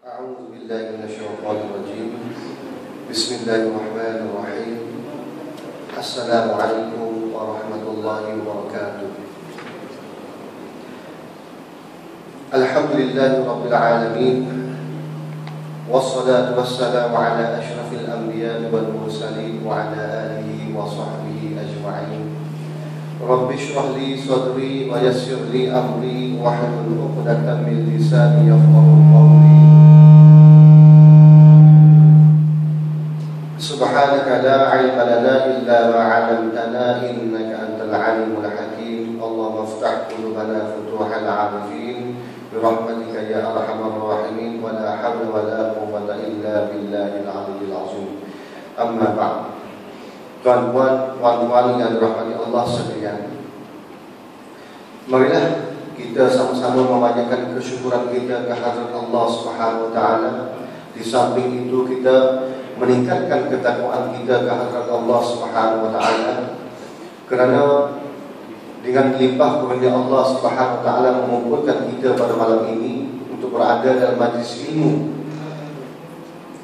أعوذ بالله من الشيطان الرجيم. بسم الله الرحمن الرحيم. السلام عليكم ورحمة الله وبركاته. الحمد لله رب العالمين، والصلاة والسلام على أشرف الأنبياء والمرسلين وعلى آله وصحبه أجمعين. رب اشرح لي صدري ويسر لي أمري واحلل عقدة من لساني يفقهوا قولي. سبحانك لا علم لنا إلا ما علمتنا إنك أنت العليم الحكيم. اللهم افتح قلوبنا فتوح العارفين برحمتك يا أرحم الراحمين، ولا حول ولا قوة إلا بالله العلي العظيم. أما بعد. Tuan-tuan, puan-puan yang dirahmati Allah sekalian, marilah kita sama-sama memanjatkan kesyukuran kita ke hadirat Allah Subhanahu wa taala. Di samping itu kita meningkatkan ketakwaan kita ke hadirat Allah Subhanahu wa taala, kerana dengan limpah kurnia Allah Subhanahu wa taala mengumpulkan kita pada malam ini untuk berada dalam majlis ilmu.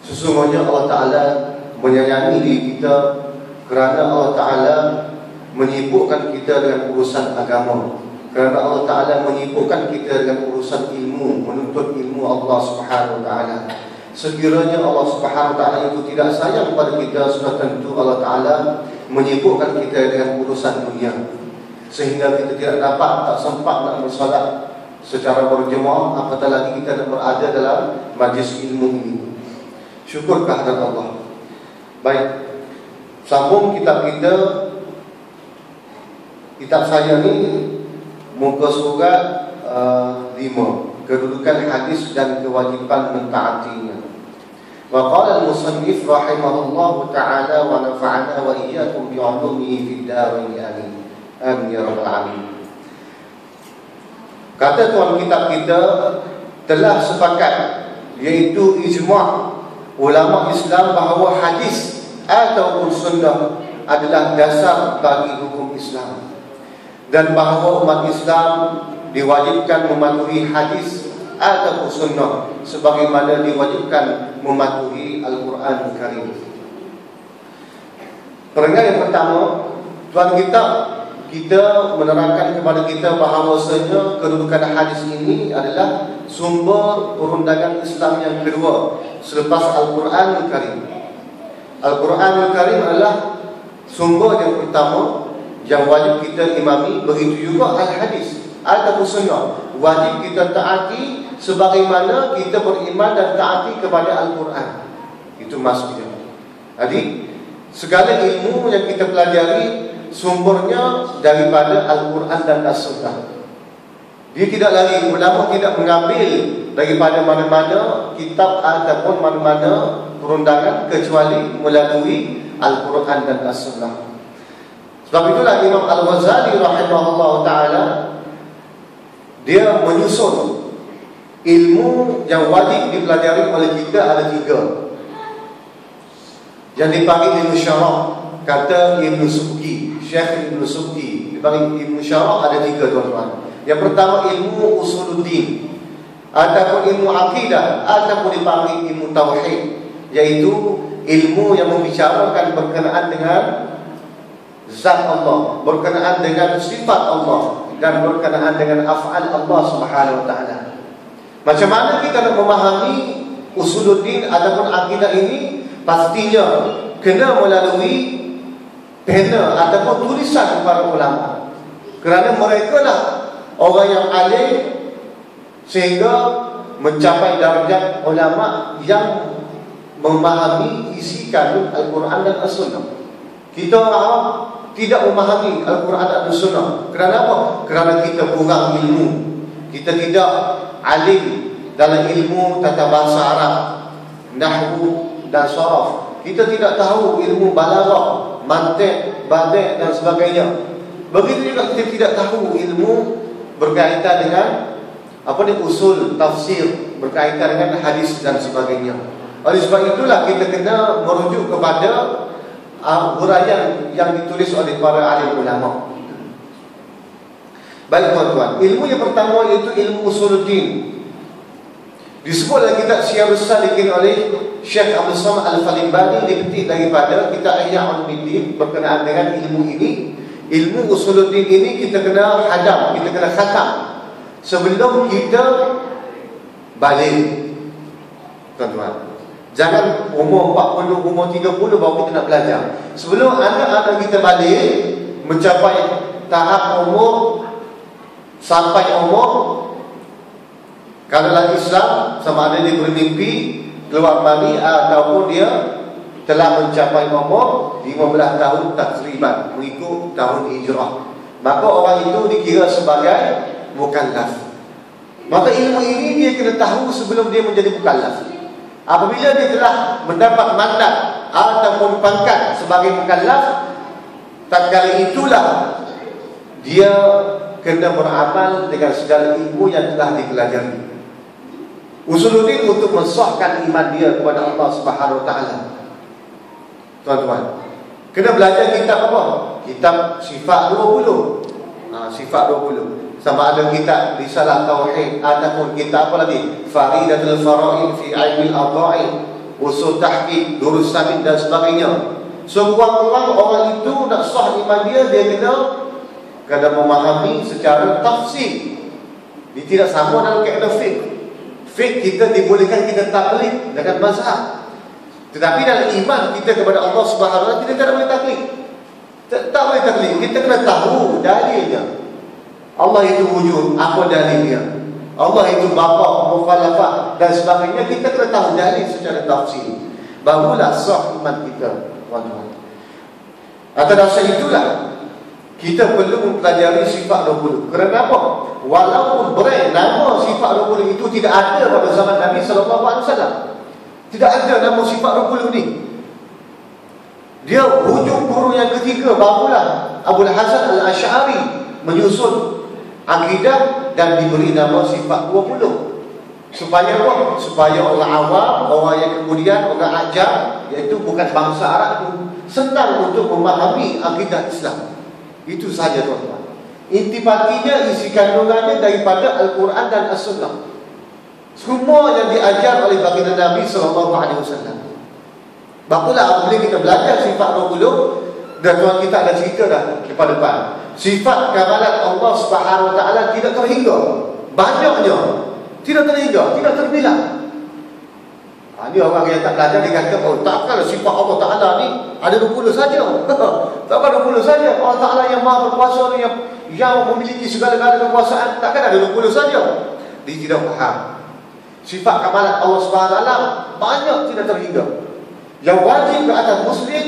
Sesungguhnya Allah taala menyayangi diri kita, kerana Allah Ta'ala menyibukkan kita dengan urusan agama, kerana Allah Ta'ala menyibukkan kita dengan urusan ilmu, menuntut ilmu Allah Subhanahu Wa Ta'ala. Sekiranya Allah Subhanahu Wa Ta'ala itu tidak sayang kepada kita, sudah tentu Allah Ta'ala menyibukkan kita dengan urusan dunia, sehingga kita tidak dapat, tak sempat nak bersolat secara berjemaah, apatah lagi kita nak berada dalam majlis ilmu ini. Syukur kehadirat Allah. Baik, sambung kitab kita. Kitab saya ni muka surat 5, kedudukan hadis dan kewajiban mentaatinya. Wa qala al-musannif rahimahullahu ta'ala wa nafa'ana wa iyyakum bi 'ulumihi fid dharain amin. Amin ya rabbal alamin. Kata tuan kitab kita telah sepakat, iaitu ijma' ulama Islam bahawa hadis ataupun sunnah adalah dasar bagi hukum Islam, dan bahawa umat Islam diwajibkan mematuhi hadis ataupun sunnah sebagaimana diwajibkan mematuhi Al-Quran Karim. Perenggan yang pertama, tuan kita menerangkan kepada kita bahawasanya kedudukan hadis ini adalah sumber perundangan Islam yang kedua selepas Al-Quran Karim. Al-Quran Al-Karim adalah sumber yang pertama yang wajib kita imami. Begitu juga Al-Hadis ataupun sunnah wajib kita taati sebagaimana kita beriman dan taati kepada Al-Quran. Itu maksudnya. Jadi segala ilmu yang kita pelajari sumbernya daripada Al-Quran dan As-Sunnah. Dia tidak lagi, ulama tidak mengambil daripada mana-mana kitab ataupun mana-mana perundangan kecuali melalui Al-Quran dan As-Sunnah. Sebab itulah Imam Al-Ghazali rahimahullah ta'ala, dia menyusun ilmu yang wajib dipelajari oleh kita ada 3. Yang dipanggil ilmu syarah, kata Ibn Subki, Syekh Ibn Subki dipanggil ilmu syarah ada 3 tuan-tuan. Yang pertama ilmu usuluddin ataupun ilmu akidah ataupun dipanggil ilmu tauhid, yaitu ilmu yang membicarakan berkenaan dengan zat Allah, berkenaan dengan sifat Allah, dan berkenaan dengan af'al Allah Subhanahu Wa Taala. Macam mana kita nak memahami usuluddin ataupun akidah ini? Pastinya kena melalui pena ataupun tulisan para ulama, kerana mereka lah orang yang alim sehingga mencapai darjat ulama yang memahami isi kandung Al-Quran dan As-Sunnah. Kita tidak memahami Al-Quran dan As-Sunnah. Kerana apa? Kerana kita kurang ilmu. Kita tidak alim dalam ilmu tata bahasa Arab, nahwu dan sharaf. Kita tidak tahu ilmu balaghah, mantiq, badi' dan sebagainya. Begitu juga kita tidak tahu ilmu berkaitan dengan usul tafsir, berkaitan dengan hadis dan sebagainya. Oleh sebab itulah kita kena merujuk kepada huraian yang ditulis oleh para alim ulama. Baik tuan-tuan, ilmu yang pertama iaitu ilmu usuluddin. Disebut dalam kitab Syiarus Salikin oleh Syekh Abdul Samad Al-Falimbani, dipetik daripada kitab Ihya Ulumuddin berkenaan dengan ilmu ini. Ilmu usuluddin ini kita kena hadam, kita kena khatam sebelum kita balik, tuan-tuan. Jangan umur 40, umur 30 baru kita nak belajar. Sebelum anak-anak kita balik mencapai tahap umur, sampai umur, kalau dalam Islam sama ada dia bermimpi keluar mani ataupun dia telah mencapai umur 15 tahun takriban mengikut tahun hijrah, maka orang itu dikira sebagai mukallaf. Maka ilmu ini dia kena tahu sebelum dia menjadi mukallaf. Apabila dia telah mendapat mandat ataupun pangkat sebagai mukallaf, tatkala itulah dia kena beramal dengan segala ilmu yang telah dipelajari. Usuluddin untuk mensahkan iman dia kepada Allah Subhanahu Wa Taala. Tuan-tuan, kena belajar kitab apa? Kitab Sifat 20. Sifat 20. Sama ada kitab Risalah Tauhid ataupun kitab apa lagi? Faridatul Fara'id fi Ilmil Adha'i, Usul Tahqiq, Durus Samin dan sebagainya. Sekurang-kurang orang itu nak sah iman dia, dia kena memahami secara tafsir. Dia tidak sama dalam kaedah fiqh. Fiqh kita dibolehkan kita taklid dengan mazhab. Tetapi dalam iman kita kepada Allah Subhanahu Wa Taala kita tidak boleh taklid. Tak boleh taklid. Kita kena tahu dalilnya. Allah itu wujud, apa dalilnya? Allah itu bapa, mukhalafah dan sebagainya. Kita kena tahu dalil secara tafsir. Barulah sah iman kita, tuan-tuan. Atas dasar itulah kita perlu mempelajari sifat 20. Kenapa? Walaupun brand nama sifat 20 itu tidak ada pada zaman Nabi SAW. Tidak ada nama sifat 20 ni. Dia hujung kurun yang ketiga barulah Abu Hasan Al-Asy'ari menyusun akidah dan diberi nama sifat 20. Supaya apa? Supaya orang awam, orang yang kemudian orang ajam, iaitu bukan bangsa Arab itu, senang untuk memahami akidah Islam. Itu saja, tuan-tuan. Intipatinya, isi kandungannya daripada Al-Quran dan As-Sunnah. Semua yang diajar oleh baginda Nabi SAW. Bakulah apabila kita belajar sifat 20, dan tuan kita ada cerita dah depan depan. Sifat kamalat Allah Subhanahu Wa Taala tidak terhingga. Banyaknya tidak terhingga, tidak terbilang. Ini orang yang tak belajar dia kata, oh takkan sifat Allah Taala ni ada 20 saja. Takkan 20 saja. Allah Taala yang Maha Berkuasa ni, yang memiliki segala-gala kekuasaan, takkan ada 20 saja. Dia tidak faham. Sifat kamalat Allah Subhanahu Wa Taala banyak tidak terhingga. Yang wajib ke atas muslim,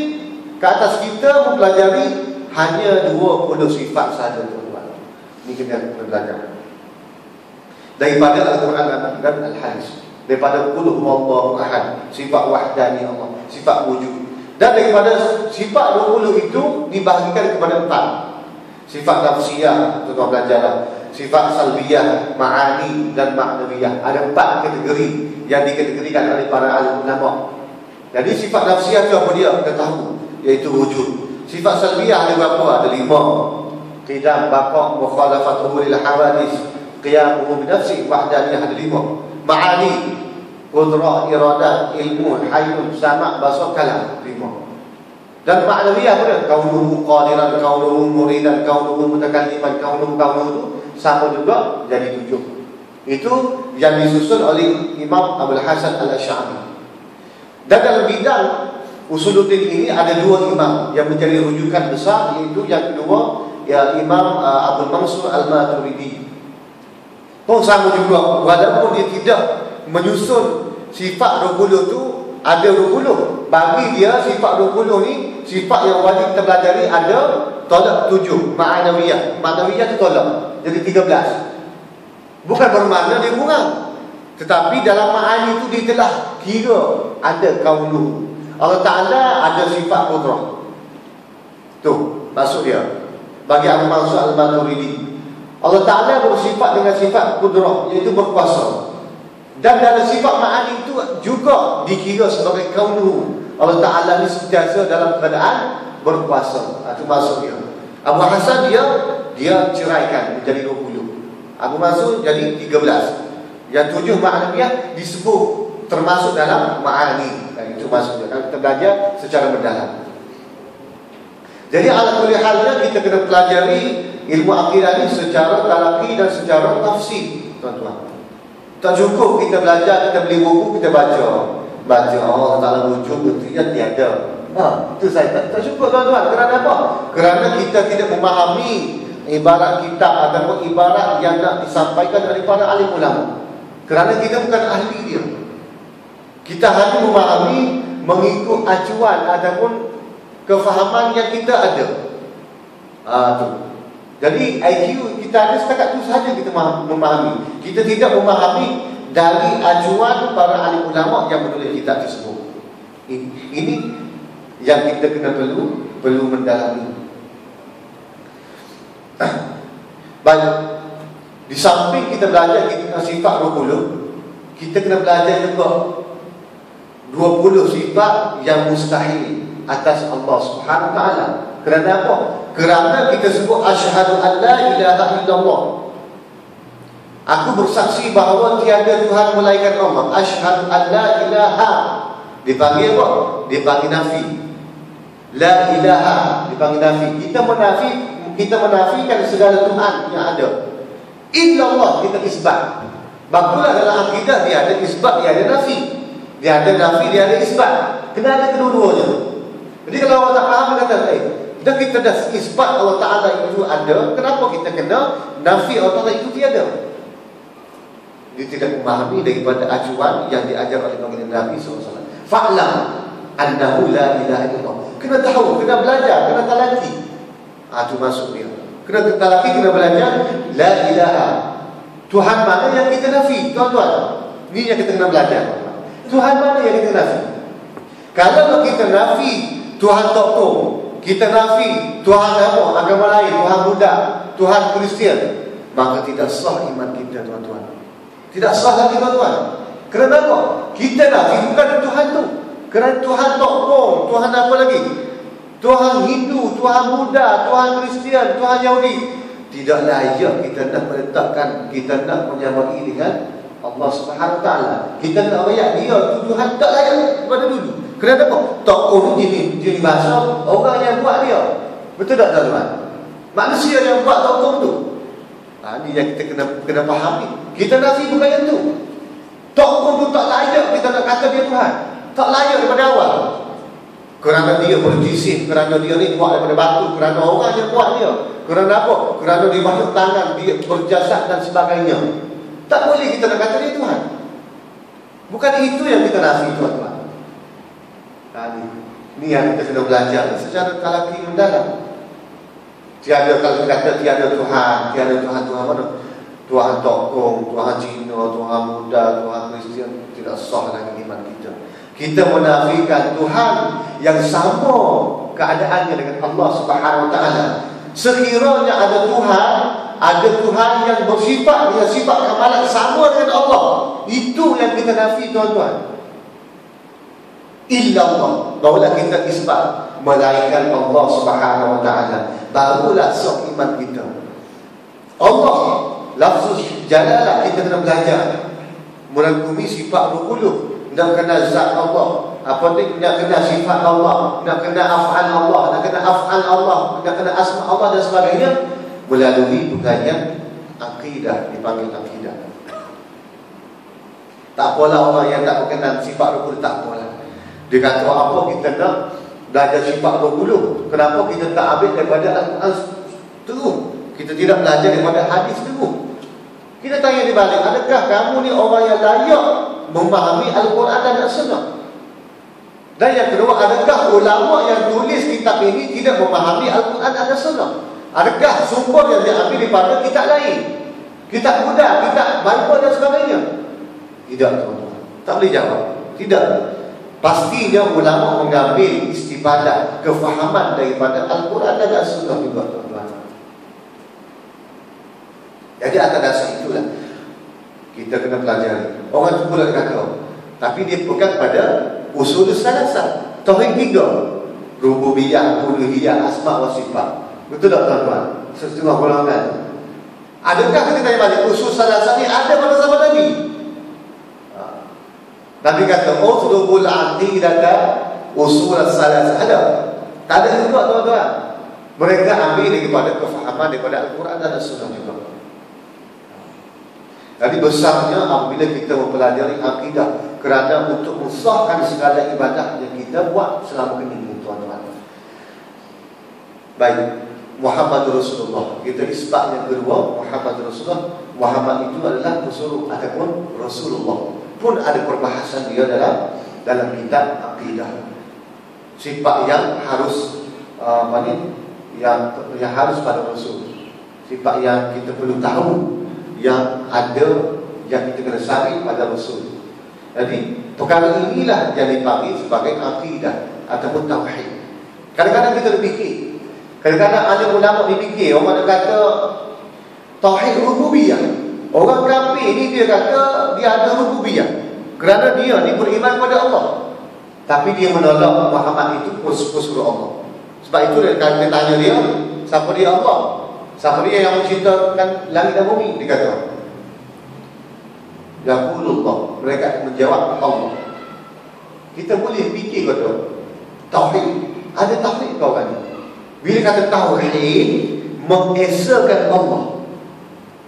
ke atas kita mempelajari hanya 20 sifat saja, tuan-tuan. Ini kita belajar daripada Al-Quran dan Al-Hadis, daripada qul huwallahu ahad, sifat wahdani Allah, sifat wujud. Dan daripada sifat 20 itu dibahagikan kepada 4. Sifat nafsiyah, tuan-tuan belajarlah. Sifat salbiyah, ma'ani dan ma'nawiyah. Ada 4 kategori yang dikategorikan oleh para ulama. Jadi sifat nafsiyah itu apa dia? Kita tahu, iaitu wujud. Sifat salbiyah ada berapa? Ada 5. Qidam, baqa', mukhalafatuhu lil hawadis, qiyamuhu bi nafsi, wahdaniyah ada 5. Ma'ani, qudrah, iradah, ilmu, hayyun, sama', basar, kalam, 5. Dan ma'nawiyah apa dia? Kaunuhu qadiran, kaunuhu muridan, kaunuhu mutakalliman, kaunuhu itu sama juga jadi 7. Itu yang disusun oleh Imam Abu Hasan Al-Asy'ari. Dan dalam bidang usuluddin ini ada 2 imam yang menjadi rujukan besar, iaitu yang kedua ya Imam Abdul Mansur Al-Maturidi. Pun sama juga, walaupun dia tidak menyusun sifat 20 itu ada 20. Bagi dia sifat 20 ni sifat yang wajib kita pelajari ada tolak 7. Ma'nawiyah, ma'nawiyah itu tolak, jadi 13. Bukan bermakna dia kurang, tetapi dalam ma'ani itu dia telah kira ada kaunuh. Allah Ta'ala ada sifat qudrah. Tuh maksud dia bagi Abu Mansur Al-Maturidi. Allah Ta'ala bersifat dengan sifat qudrah, iaitu berkuasa. Dan dalam sifat ma'ani itu juga dikira sebagai kaunuh. Allah Ta'ala ni sentiasa dalam keadaan berkuasa. Itu maksud dia. Abu Hasan dia ceraikan menjadi 20. Abu Mansur jadi 13. Yang 7 ma'nawiyah disebut termasuk dalam ma'ani. Itu maksudnya kalau kita belajar secara mendalam. Jadi ala kulli halnya kita kena pelajari ilmu akidah ini secara talaqi dan secara tafsir, tuan-tuan. Tak cukup kita belajar, kita beli buku, kita baca. Allah Ta'ala wujud, buktinya tiada. Itu saya tak cukup, tuan-tuan. Kerana apa? Kerana kita tidak memahami ibarat kitab ataupun ibarat yang nak disampaikan oleh para alim ulama. Kerana kita bukan ahli dia. Kita hanya memahami mengikut acuan ataupun kefahaman yang kita ada. Tu. Jadi IQ kita ada setakat itu sahaja kita memahami. Kita tidak memahami dari acuan para alim ulama yang menulis kitab tersebut. Ini yang kita kena perlu mendalami. Baik. Di samping kita belajar kita sifat 20, kita kena belajar juga 20 sifat yang mustahil atas Allah Subhanahu wa taala. Kerana apa? Kerana kita sebut asyhadu an la ilaha illallah. Aku bersaksi bahawa tiada Tuhan melainkan Allah. Asyhadu an la ilaha. Dipanggil apa? Dipanggil nafi. La ilaha dipanggil nafi. Kita menafikan segala Tuhan yang ada. Illallah kita isbat. Bagulah dalam akidah dia ada isbat, dia ada nafi. Dia ada nafi, dia ada isbat. Kena ada kedua-duanya. Jadi kalau Allah Ta'ala kata, dan kita dah isbat Allah Ta'ala itu ada, kenapa kita kena nafi Allah Ta'ala itu tiada? Dia tidak memahami daripada acuan yang diajar oleh baginda Nabi SAW. Fa'lam annahu la ilaha illallah. Kena tahu, kena belajar, kena talaki. Itu masuk dia. Kena talaki, kena belajar. La ilaha. Tuhan mana yang kita nafi, tuan-tuan? Ini yang kita kena belajar. Tuhan mana yang kita nafi? Kalau kita nafi Tuhan Tokong, kita nafi Tuhan agama lain, Tuhan Buddha, Tuhan Kristian, maka tidak sah iman kita, tuan-tuan. Tidak sah lagi, tuan-tuan. Kerana apa? Kita nafi bukan Tuhan tu. Kerana Tuhan Tokong, Tuhan apa lagi? Tuhan Hindu, Tuhan Buddha, Tuhan Kristian, Tuhan Yahudi. Tidak layak kita nak meletakkan, kita nak menyamai dengan Allah Subhanahu wa taala. Kita nak ayat dia Tuhan tak layak pada dulu. Kenapa apa? Tokoh ni jadi bahasa orang yang buat dia. Betul tak, tuan-tuan? Manusia yang buat tokoh tu. Ini yang kita kena fahami. Kita nafi bukan yang tu. Tokoh tu tak layak kita nak kata dia Tuhan. Tak layak daripada awal. Kerana dia politisi, kerana dia ni buat daripada batu, kerana orang yang buat dia. Kerana apa? Kerana dia banyak tangan, dia berjasad dan sebagainya. Tak boleh kita nak kata dia Tuhan. Bukan itu yang kita nafi, tuan-tuan. Ini yang kita kena belajar secara talaki mendalam. Tiada, kalau kita kata tiada Tuhan mana? Tuhan Tokong, Tuhan Cina, Tuhan Buddha, Tuhan Kristian, tidak sah lagi iman kita. Kita menafikan Tuhan yang sama keadaannya dengan Allah Subhanahu wa taala. Sekiranya ada Tuhan yang bersifat dengan sifat kamalan sama dengan Allah, itu yang kita nafi, tuan-tuan. Illallah, barulah kita isbat melainkan Allah Subhanahu wa taala, barulah sah iman kita. Allah, lafzul jalalah kita kena belajar merangkumi sifat 20. Nak kena zat Allah, nak kena sifat Allah, nak kena af'al Allah, nak kena af'al Allah, nak kena asma Allah dan sebagainya, melalui pengajian akidah, dipanggil akidah. Tak apalah orang yang tak berkenan sifat 20, tak apalah. Dia kata apa kita nak belajar sifat 20? Kenapa kita tak ambil daripada Al-Quran terus? Kita tidak belajar daripada hadis terus. Kita tanya di balik, adakah kamu ni orang yang layak memahami Al-Quran dan As-Sunnah? Dan yang kedua, adakah ulama yang tulis kitab ini tidak memahami Al-Quran dan As-Sunnah? Adakah sumber yang diambil daripada kitab lain? Kitab Buddha, kitab Bible dan sebagainya? Tidak, teman-teman. Tak boleh jawab. Tidak. Pastinya ulama mengambil istifadah, kefahaman daripada Al-Quran dan As-Sunnah juga, tuan-tuan. Jadi atas dasar itulah kita kena pelajari. Orang tu pula kata, tapi dia pegang pada usul salasah, tauhid 3, rububiyah, uluhiyah, asma wa sifat. Betul tak, tuan-tuan? Setengah golongan. Adakah kita tanya balik usul salasah ni ada pada zaman Nabi? Nabi kata, "Utlubul aqidata usul as-salasah." Ada. Tak ada juga tuan-tuan. Mereka ambil daripada kefahaman daripada Al-Quran dan As-Sunnah juga. Jadi besarnya apabila kita mempelajari akidah, kerana untuk mensahkan segala ibadah yang kita buat selama ini, tuan-tuan. Baik, Muhammad Rasulullah. Kita isbat yang kedua, Muhammad Rasulullah. Muhammad itu adalah Rasul ataupun Rasulullah. Pun ada perbahasan dia dalam kitab akidah. Sifat yang harus yang harus pada Rasul. Sifat yang kita perlu tahu, yang ada, yang kita kena sari pada Rasul. Jadi perkara inilah yang dipanggil sebagai akidah ataupun tauhid. Kadang-kadang kita berfikir, kadang-kadang ada ulama berfikir, orang kata tauhid rububiyah. Orang kafir ini dia kata dia ada rububiyah kerana dia ni beriman kepada Allah, tapi dia menolak Muhammad itu suruh Allah. Sebab itu kalau kita tanya dia, siapa dia Allah? Siapa dia yang menciptakan langit dan bumi? Dia kata Yaqulullah. Mereka menjawab Allah. Kita boleh fikir kata tauhid, ada tauhid kau kan? Bila kata tauhid, mengesakan Allah.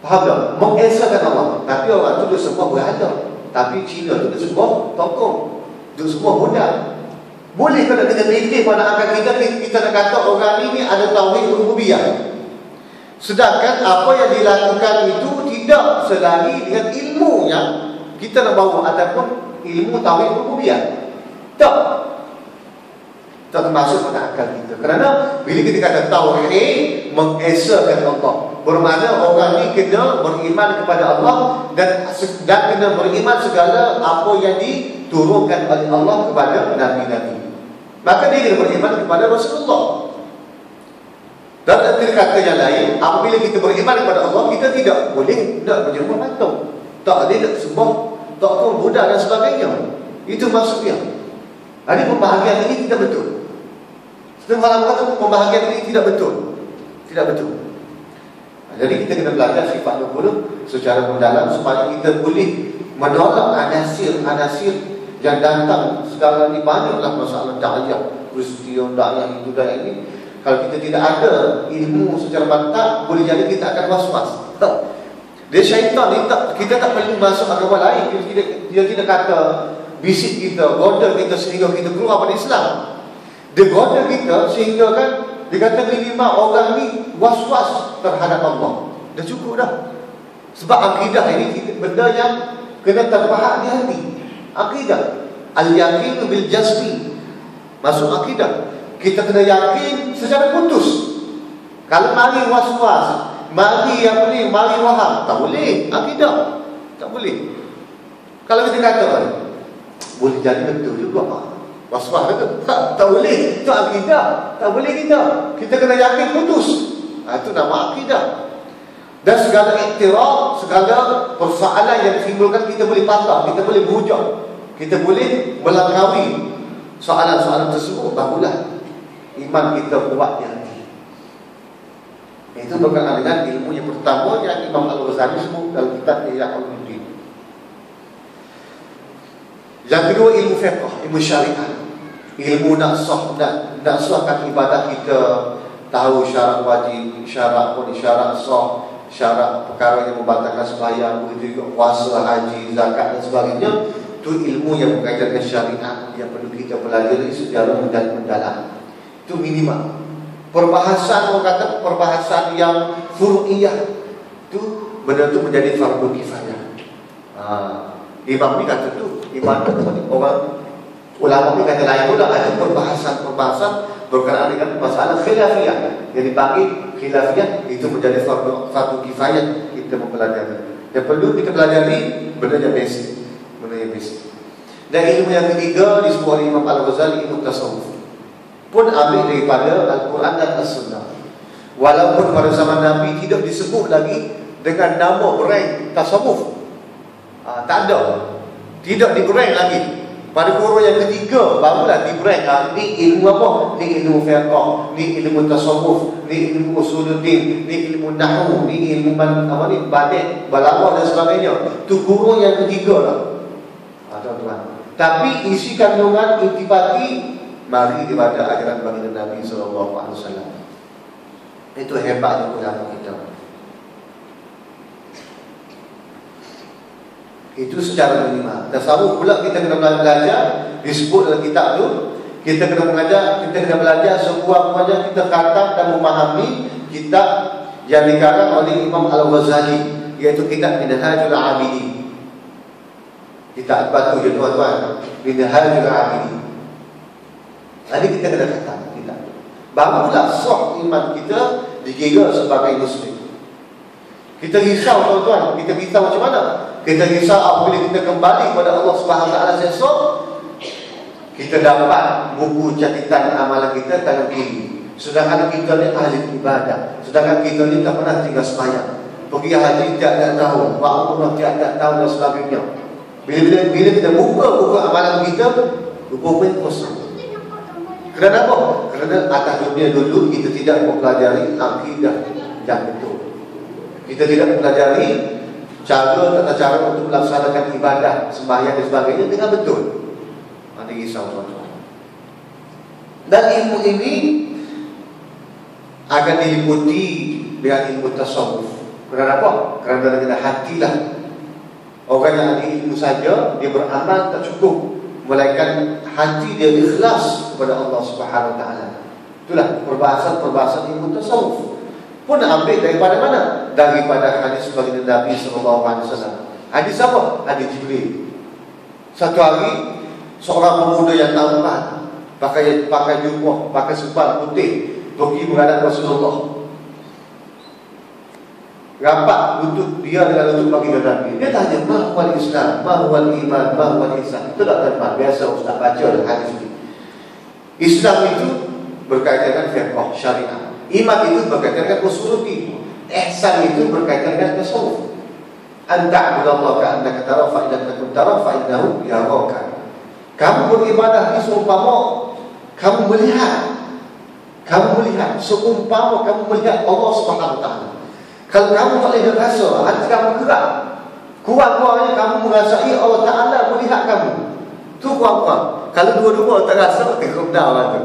Faham tak? Mengesakan Allah. Tapi orang tu dia semua berhala. Tapi Cina tu dia semua tokong, dia semua budak. Boleh kalau kita fikir pada akal kita nak kata orang ini ada tauhid rububiyah, sedangkan apa yang dilakukan itu tidak selari dengan ilmu yang kita nak bawa ataupun ilmu tauhid rububiyah. Tak termasuk pada akal kita. Kerana bila kita kata tauhid, mengesakan Allah, bermakna orang ni kena beriman kepada Allah dan kena beriman segala apa yang diturunkan oleh Allah kepada nabi-nabi. Maka dia kena beriman kepada Rasulullah. Dan arti kata yang lain, apabila kita beriman kepada Allah, kita tidak boleh nak menyembah patung, tak boleh nak sembah tak pun Buddha dan sebagainya. Itu maksudnya. Jadi pembahagian ini tidak betul. Setengah malam kata pembahagian ini tidak betul. Tidak betul. Jadi kita kena belajar sifat 20 secara mendalam supaya kita boleh menolak anasir-anasir yang datang. Sekarang ni banyaklah masalah da'iyah, Kristian, da'iyah itu, da'iyah ini. Kalau kita tidak ada ilmu secara mantap, boleh jadi kita akan was-was. Dia syaitan ni kita tak perlu masuk agama lain. Dia tidak kata bisik kita, goda kita sehingga kita keluar pada Islam. Dia goda kita sehingga kan dia kata minimal orang ni was-was terhadap Allah. Dah cukup dah. Sebab akidah ini benda yang kena terfaham di hati. Akidah al-yaqin bil jazmi. Masuk akidah. Kita kena yakin secara putus. Kalau mari was-was, mari apa ni, mari waham, tak boleh. Akidah tak boleh. Kalau kita kata boleh jadi betul juga, was-was kata tak boleh. Itu akidah, tak boleh kita kena yakin putus. Itu nama akidah. Dan segala iktiraf, segala persoalan yang timbulkan kita boleh patah, kita boleh berhujah, kita boleh melangkaui soalan-soalan tersebut. Barulah iman kita kuat di hati. Itu berkenaan dengan ilmu yang pertama yang Imam Al-Ghazali sebut dalam kitab Ihya Ulumuddin. Yang kedua ilmu fiqh, ilmu syariat, ilmu nak sahkan ibadah kita, tahu syarat wajib, syarat sah, syarat perkara yang membatalkan sembahyang, begitu juga puasa, haji, zakat dan sebagainya. Itu ilmu yang berkaitan dengan syariat yang perlu kita pelajari secara mendalam. Itu minimal. Perbahasan, orang kata perbahasan yang furu'iyah, itu benda itu menjadi fardu kifayah. Imam ni kata tu, orang ulama ni kata lain pula. Ada perbahasan berkenaan dengan masalah khilafiyah yang dipanggil khilafiyah, itu menjadi fardu kifayah kita mempelajari. Yang perlu kita pelajari benda yang basic. Dan ilmu yang ketiga disebut oleh Imam Al-Ghazali, ilmu tasawuf, pun ambil daripada Al-Quran dan As-Sunnah. Walaupun pada zaman Nabi tidak disebut lagi dengan nama brand tasawuf, tak ada, tidak di-brand lagi. Pada kurun yang ketiga barulah di-brand. Ni ilmu apa? Ni ilmu fiqh, ni ilmu tasawuf, ni ilmu usuluddin, ni ilmu nahwu, ni ilmu badiah, balaghah dan sebagainya. Tu kurun yang ketiga lah. Tuan-tuan, Tapi isi kandungan intipati mari daripada ajaran baginda Nabi SAW. Itu hebatnya ulama kita. Itu secara minimal. Tasawuf pula kita kena belajar, disebut dalam kitab tu, kita kena belajar sebuah kita khatam dan memahami kitab yang dikarang oleh Imam Al-Ghazali, iaitu kitab Minhajul Abidin. Kitab batu je tuan-tuan, Minhajul Abidin. Jadi kita kena khatam kitab. Barulah sah iman kita dikira sebagai Muslim. Kita risau tuan-tuan, kita risau macam mana? Kita risau apabila kita kembali kepada Allah Subhanahu Wa Taala esok, kita dapat buku catatan amalan kita tangan kiri. Sedangkan kita ni ahli ibadah, sedangkan kita ni tak pernah tinggal sembahyang, pergi haji tiap-tiap tahun, umrah tiap-tiap tahun dan sebagainya. Bila kita buka buku amalan kita, rupanya kosong. Kerana apa? Kerana atas dunia dulu kita tidak mempelajari akidah yang betul. Kita tidak mempelajari tata cara untuk melaksanakan ibadah, sembahyang dan sebagainya dengan betul. Nanti risau tuan-tuan. Dan ilmu ini akan diliputi dengan ilmu tasawuf. Kerana apa? Kerana dengan hatilah. Orang yang ada ilmu saja, dia beramal tak cukup, melainkan hati dia ikhlas kepada Allah Subhanahu Wa Taala. Itulah perbahasan ilmu tasawuf. Pun ambil daripada mana? Daripada hadis baginda Nabi SAW. Hadis apa? Hadis Jibril. Satu hari seorang pemuda yang tampan, pakai jubah, pakai serban putih, pergi menghadap Rasulullah. Rapat lutut dia dengan lutut baginda Nabi. Dia tanya, "Ma huwal Islam? Ma huwal iman? Ma huwal ihsan?" Itu tak terima. Biasa ustaz baca hadis ini. Islam itu berkaitan dengan fiqh syariah. Iman itu berkaitan dengan usuluddin. Ihsan itu berkaitan dengan tasawuf. Anta abudallah ka'annaka tarahu fa in lam takun tarahu fa innahu yaraka. Kamu beribadah di seumpama kamu melihat. Seumpama kamu melihat Allah Subhanahu Wa Taala. Kalau kamu tak boleh rasa, hati kamu gerak. Kurang-kurangnya kamu merasai Allah Taala melihat kamu. Tu kurang-kurang. Kalau dua-dua tak rasa, kamu dah orang tu.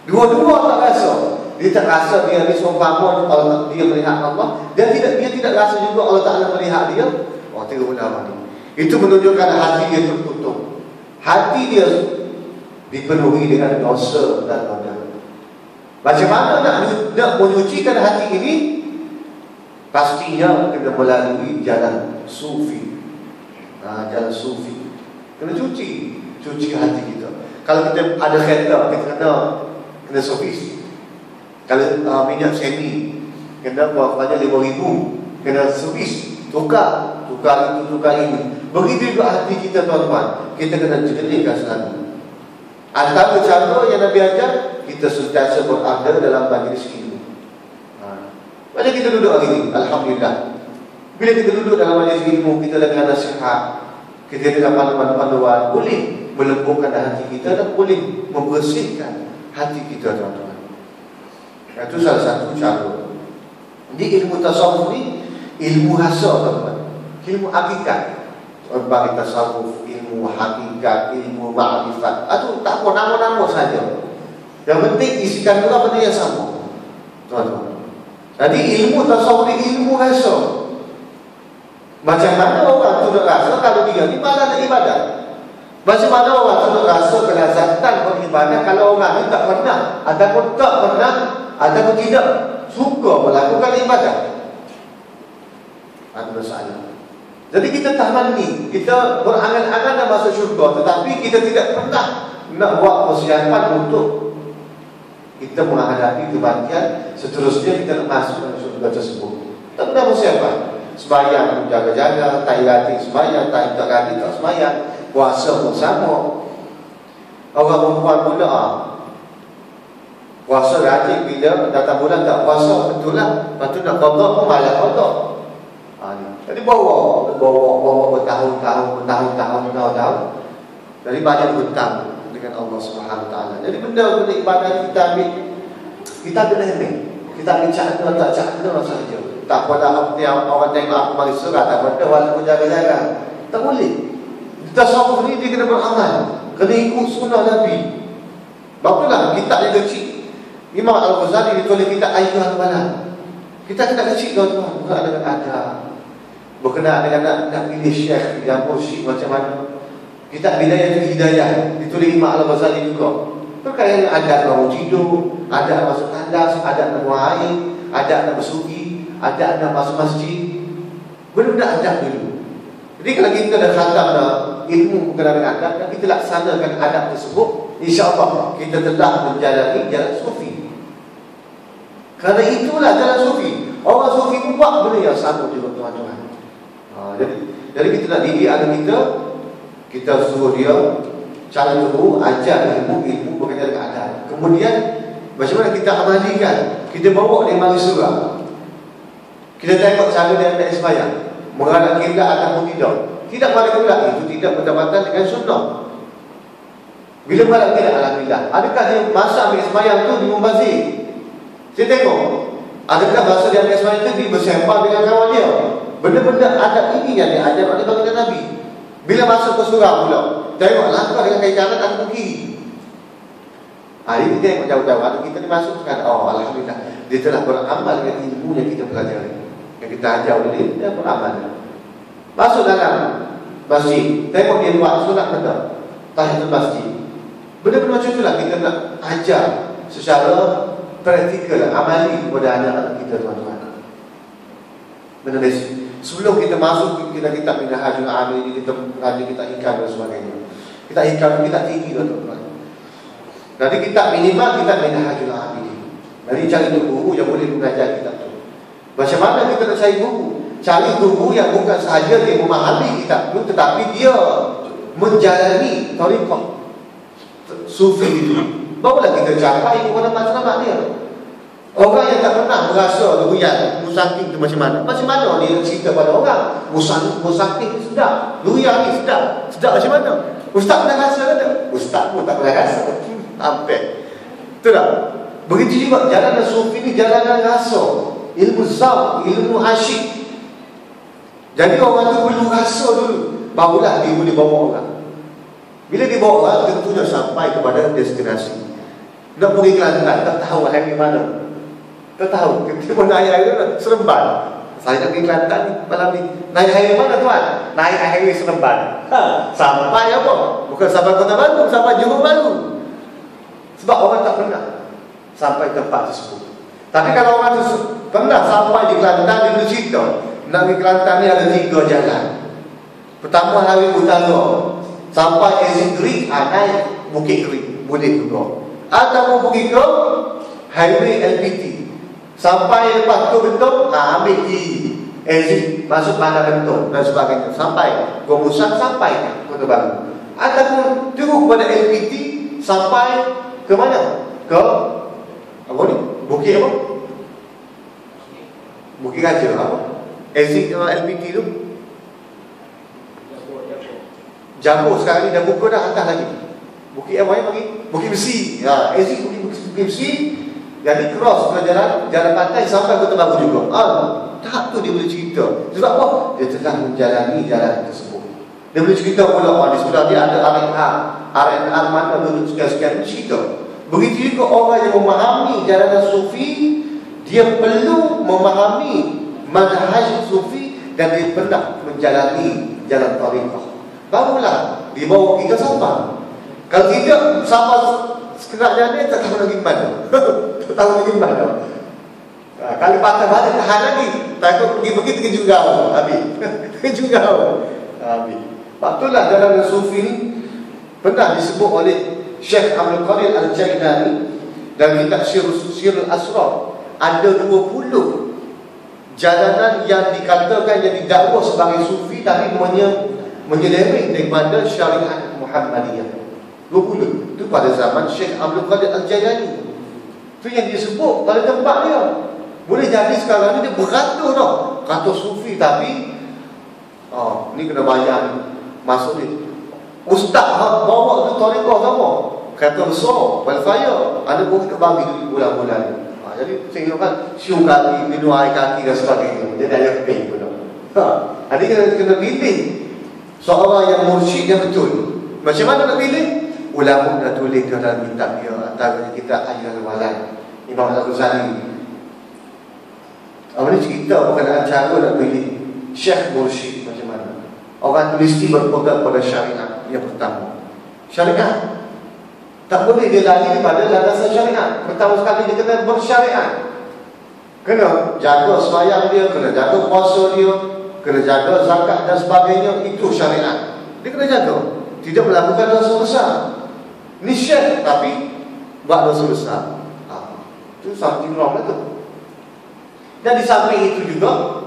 Dua-dua tak rasa. Dia tak rasa dia ni seumpama Allah, dia melihat Allah, dan dia tidak rasa juga Allah Taala melihat dia. Oh, teruk dah ni. Itu menunjukkan hati dia tertutup. Hati dia dipenuhi dengan dosa dan noda. Macam mana nak menyucikan hati ini? Pastinya kena melalui jalan sufi. Jalan sufi. Kena cuci hati kita. Kalau kita ada kereta, kita kena servis. Kalau minyak semi kena berapa 5,000, kena servis, tukar itu, tukar ini. Begitu juga hati kita tuan-tuan, kita kena jernihkan selalu. Antara cara yang Nabi ajar, kita sentiasa berada dalam majlis ilmu. Macam kita duduk hari ini, alhamdulillah. Bila kita duduk dalam majlis ilmu, kita dengan nasihat, kita dengan panduan-panduan, boleh melembutkan hati kita dan boleh membersihkan hati kita tuan-tuan. Itu salah satu cara. Jadi ilmu tasawuf ni ilmu hasa tuan-tuan, ilmu hakikat. Bagi tasawuf, ilmu hakikat, ilmu ma'rifat, itu tak apa nama-nama saja. Yang penting isi kandungan benda yang sama tuan-tuan. Jadi ilmu tasawuf ni ilmu hasa. Macam mana orang tu nak rasa kalau dia ni malah nak ibadah? Macam mana orang tu nak rasa kelazatan beribadah kalau orang ni tak pernah ataupun tidak suka melakukan ibadah? Ada masalah. Jadi kita tamanni, kita berangan-angan nak masuk syurga, tetapi kita tidak pernah nak buat persiapan untuk kita menghadapi kematian. Seterusnya kita nak masuk dalam syurga tersebut. Tak pernah persiapan. Sembahyang jaga-jaga, tak irati sembahyang, tak irati tak sembahyang, puasa pun sama. Orang perempuan pula puasa rajin, bila datang bulan tak puasa, betul lah. Lepas tu nak qada pun malas qada. Jadi bawa bertahun-tahun. Jadi banyak hutang dengan Allah Subhanahu Wa Taala. Jadi benda-benda ibadah kita ambil, kita kena remeh. Kita ambil tak cakna saja. Tak pada apa yang orang tengok aku mari surah, tak pada walaupun jaga-jaga. Tak boleh. Tasawuf ni dia kena beramal, kena ikut sunnah Nabi. Bapalah kitab yang kecil Imam Al-Ghazali dia tulis kitab Ayyuhal Balad. Kita kena kecil tuan-tuan, bukan dengan adab, berkenaan dengan nak pilih syekh yang mursyid macam mana. Kitab Hidayah ditulis Imam Al-Ghazali juga. Berkaitan dengan adab bangun tidur, adab masuk tandas, adab nak buang air, adab nak bersugi, adab nak masuk masjid. Benda-benda adab dulu. Jadi kalau kita dah khatam dah ilmu berkenaan dengan adab dan kita laksanakan adab tersebut, insya-Allah kita telah menjalani jalan sufi. Kerana itulah jalan sufi. Orang sufi pun buat benda yang sama juga tuan-tuan. Jadi kita nak didik anak kita suruh dia cara dulu ajar ilmu berkaitan dengan adab. Kemudian macam mana kita amalikan? Kita bawa dia mari surah. Kita tengok cara dia nak sembahyang, menghadap kiblat ataupun tidak. Tidak pada kiblat itu tidak berdapatan dengan sunnah. Bila menghadap kiblat, alhamdulillah. Adakah dia masa ambil sembahyang tu di membazir? Saya tengok, adakah masa dia ambil sembahyang tu dia bersempah dengan kawan dia? Benda-benda adab ini yang diajar oleh baginda Nabi. Bila masuk ke surau pula, tengok langkah dengan kaki kanan ataupun kiri. Ini kita tengok jauh-jauh. Kita dimasukkan, oh alhamdulillah, dia telah beramal dengan ilmu yang kita pelajari, yang kita ajar oleh dia beramal. Masuk dalam masjid, tengok dia buat sunat betul, tahiyatul masjid. Benda-benda macam itulah kita nak ajar secara praktikal, amali kepada anak-anak kita tuan-tuan. Benda basic. Sebelum kita masuk kita Minhajul Amil, kita ikan dan sebagainya. Kita ikan, kita tinggi tuan-tuan. Nanti kita minimal kita Minhajul Amil. Jadi cari guru yang boleh mengajar kita tu. Macam mana kita nak cari guru? Cari guru yang bukan sahaja dia memahami kitab tu, tetapi dia menjalani thariqah sufi itu. Barulah kita capai kepada matlamat dia. Orang yang tak pernah merasa luyang musafir itu macam mana dia cerita pada orang musafir ni sedap, luyang ni sedap macam mana? Ustaz pernah rasa ke tak? Ustaz pun tak pernah rasa. Sampai betul tak? Begitu juga jalanan sufi ni jalanan rasa, ilmu zauq, ilmu asyik. Jadi orang tu perlu rasa dulu, barulah dia boleh bawa orang. Bila dia bawa orang, tentunya sampai kepada destinasi. Nak pergi Kelantan, tak tahu hari mana. Tak tahu, kita pun naik highway tu Seremban. Saya nak pergi Kelantan ni malam ni. Naik highway mana tuan? Naik highway Seremban. Sampai apa? Bukan sampai Kota Baru, sampai Johor Bahru. Sebab orang tak pernah sampai tempat tersebut. Tapi kalau orang tersebut pernah sampai di Kelantan, dia bercerita nak pergi Kelantan ni ada 3 jalan. Pertama Highway Utara, sampai Exit Creek, naik Bukit Creek, boleh juga. Ataupun pergi ke Highway LPT, sampai lepas tu Bentong, ambil kiri, exit masuk Bandar Bentong dan sebagainya, sampai Gua Musang, sampai Kota Baru. Ataupun terus pada LPT sampai ke mana? Ke apa ni? Bukit apa? Bukit Raja apa? Exit LPT tu Jambu sekarang ni dah buka dah, atas lagi. Bukit apa yang bagi? Bukit Besi. Exit Bukit Besi. Jadi cross ke jalan pantai sampai Kota Baru juga. Tak tu dia boleh cerita. Sebab apa? Dia telah menjalani jalan tersebut. Dia boleh cerita pula, di sebelah dia ada RNR mana dulu sekian-sekian, cerita. Begitu juga orang yang memahami jalanan sufi, dia perlu memahami manhaj sufi dan dia pernah menjalani jalan tariqah. Barulah dibawa kita sampai. Kalau tidak sampai sekedar jalan, tak tahu lagi mana. Tak tahu lagi mana. Kalau patah balik tahan lagi, takut pergi terjungau habis. Terjungau habis. Itulah jalan sufi ni pernah disebut oleh Syekh Abdul Qadir Al-Jailani dalam kitab Sirrul Asrar. Ada 20 jalanan yang dikatakan yang didakwa sebagai sufi tapi menyeleweng daripada syariat Muhammadiyah. 20. Itu pada zaman Syekh Abdul Qadir Al-Jailani. Itu yang disebut pada tempat dia. Boleh jadi sekarang ni dia beratur dah, kata sufi tapi ni kena bayar ni. Masuk ni ustaz bawa tu tariqah sama, kata besar pada saya ada pun kita bagi duit bulan-bulan. Jadi saya kan siung kaki, minum air kaki dan sebagainya. Dia dah ada pay pun. Jadi kena pilih Seorang yang mursyid yang betul. Macam mana nak pilih? Ulama dah tulis dalam kitab dia, antara kitab Ayyul Walad Imam Al-Ghazali. Apa ni cerita berkenaan cara nak pilih syekh mursyid macam mana. Orang tu mesti berpegang pada syariat yang pertama. Syariat. Tak boleh dia lari daripada landasan syariat. Pertama sekali dia kena bersyariat. Kena jaga sembahyang dia, kena jaga puasa dia, kena jaga zakat dan sebagainya. Itu syariat. Dia kena jaga. Tidak melakukan dosa besar. Ni syekh tapi buat dosa besar. Itu something wrong lah tu. Dan di samping itu juga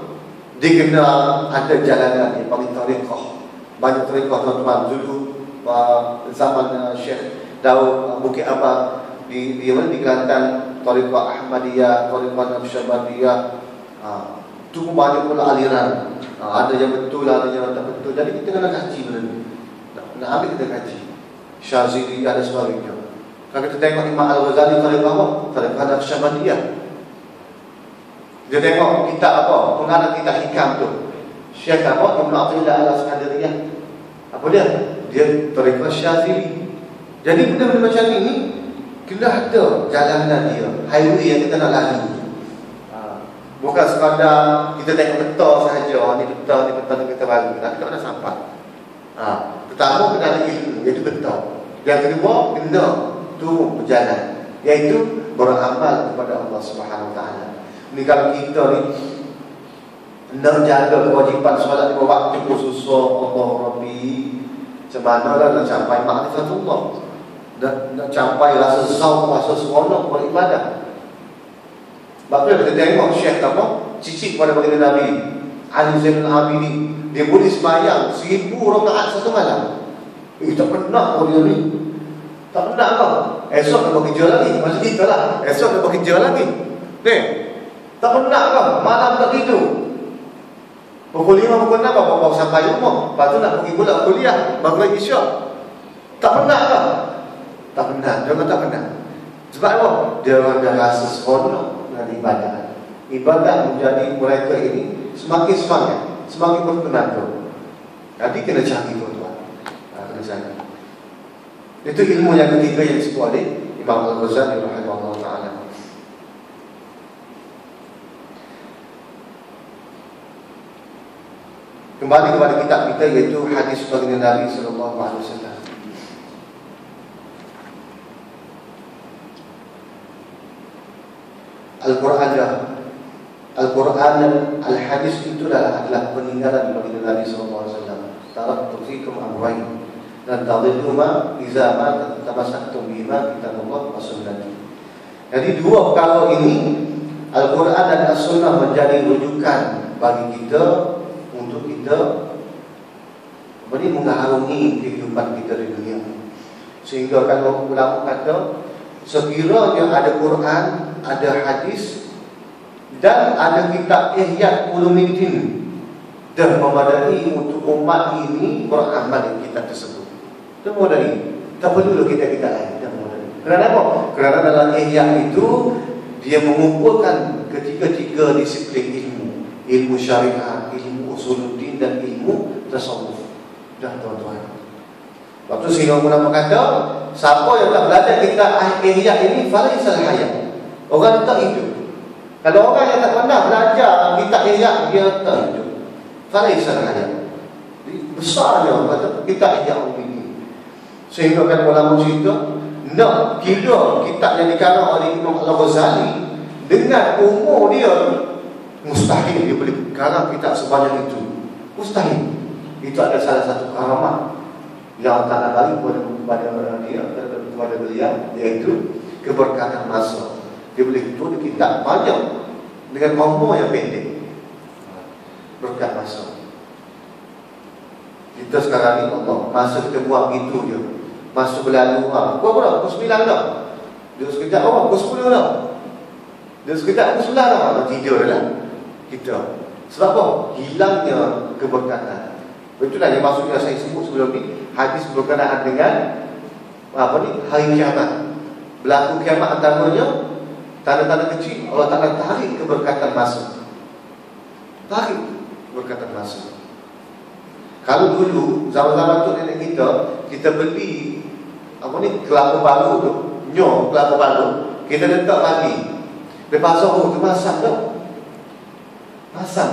dia kena ada jalanan yang panggil tariqah. Banyak tariqah tuan-tuan dulu zaman Syekh Daud Bukit Abang di Kelantan, tariqah Ahmadiyah, tariqah Naqsyabandiyah. Itu pun banyak pula aliran. Ada yang betul, ada yang tak betul. Jadi kita kena kaji benda ni. Nak ambil kita kaji. Syazili ada sebagainya. Kalau kita tengok Imam Al-Ghazali tariqah apa? Tariqah Naqsyabandiyah. Dia tengok kitab apa? Pengarang kitab hikam tu. Syekh apa? Ibn Athaillah Al-Asqadariyah. Apa dia? Dia tariqah Syazili. Jadi benda-benda macam ni kena ada jalanan dia, highway yang kita nak lari. Bukan sekadar kita tengok peta sahaja. Ni peta, ni peta, ni kita lari. Nanti tak nak sampai. Pertama kena ada ilmu, iaitu peta. Yang kedua kena tu berjalan, iaitu beramal kepada Allah Subhanahu Wa Taala. Ni kalau kita ni nak jaga kewajipan solat 5 waktu khusus Allah Rabbi, macam mana lah nak capai ma'rifatullah, nak capai rasa saum, rasa seronok beribadah. Sebab tu kita tengok Syekh apa? Cicit pada baginda Nabi Ali Zainul Abidin, dia boleh sembahyang 1000 rakaat satu malam. Tak pernah kau dia ni. Tak pernah kau. Esok nak bekerja lagi. Macam kita lah. Esok nak bekerja lagi. Ni tak pernah kau. Malam tak tidur. Pukul 5, pukul 6 baru sampai rumah. Lepas tu nak pergi pula kuliah maghrib isyak. Tak pernah kau. Tak pernah. Dia tak pernah. Sebab apa? Dia ada rasa seronok dengan ibadah. Ibadah menjadi mereka ini semakin semangat, semakin bertenaga. Jadi kena cari tuan-tuan. Kena cari. Itu ilmu yang ketiga yang disebut oleh Imam Al-Ghazali rahimahullah ta'ala. Kembali kepada kitab kita, iaitu hadis baginda Nabi sallallahu alaihi wasallam. Al-Quran dan Al-Hadis itu adalah peninggalan baginda Nabi sallallahu alaihi wasallam. Taraktu fikum amrayn dan tadhilluma idza ma tamassaktum bima kitabullah wa sunnati. Jadi dua perkara ini, Al-Quran dan As-Sunnah, menjadi rujukan bagi kita untuk kita mengharungi kehidupan kita di dunia. Sehingga kalau ulama kata, sekiranya ada Quran, ada hadis dan ada kitab Ihya Ulumuddin, dah memadai untuk umat ini beramal dengan kitab tersebut. Itu memadai. Tak perlu kita lain. Dah memadai. Kerana apa? Kerana dalam Ihya itu dia mengumpulkan ketiga-tiga disiplin ilmu. Ilmu syariat, ilmu usuluddin dan ilmu tasawuf. Dah tuan-tuan. Waktu sehingga ulama kata, siapa yang tak belajar kitab Ihya ini falaisal hayat. Orang tak hidup. Kalau orang yang tak pernah belajar kitab Ihya, dia tak hidup. Falaisal hayat. Besarnya kata kitab Ihya ini. Sehingga kan ulama cerita, nak kira kitab yang dikarang oleh Imam Al-Ghazali dengan umur dia, mustahil dia boleh karang kitab sebanyak itu. Mustahil. Itu ada salah satu karamah yang tak bagi kepada dia, kepada beliau, iaitu keberkatan masa. Dia boleh tulis kitab banyak dengan umur yang pendek. Berkat masa. Kita sekarang ni Allah, masa kita buat gitu je. Masa berlalu, pukul 9 dah. Dia sekejap, pukul 10 dah. Dia sekejap, pukul 9 dah. Tidur dah kita. Sebab apa? Hilangnya keberkatan. Itulah yang maksudnya saya sebut sebelum ni, hadis berkenaan dengan hari kiamat. Berlaku kiamat antaranya tanda-tanda kecil. Allah Ta'ala tarik keberkatan masa. Tarik keberkatan masa. Kalau dulu zaman-zaman tu nenek kita beli apa ni, kelapa baru tu, kelapa baru, kita letak pagi. Lepas tu tu masak tu. Masak.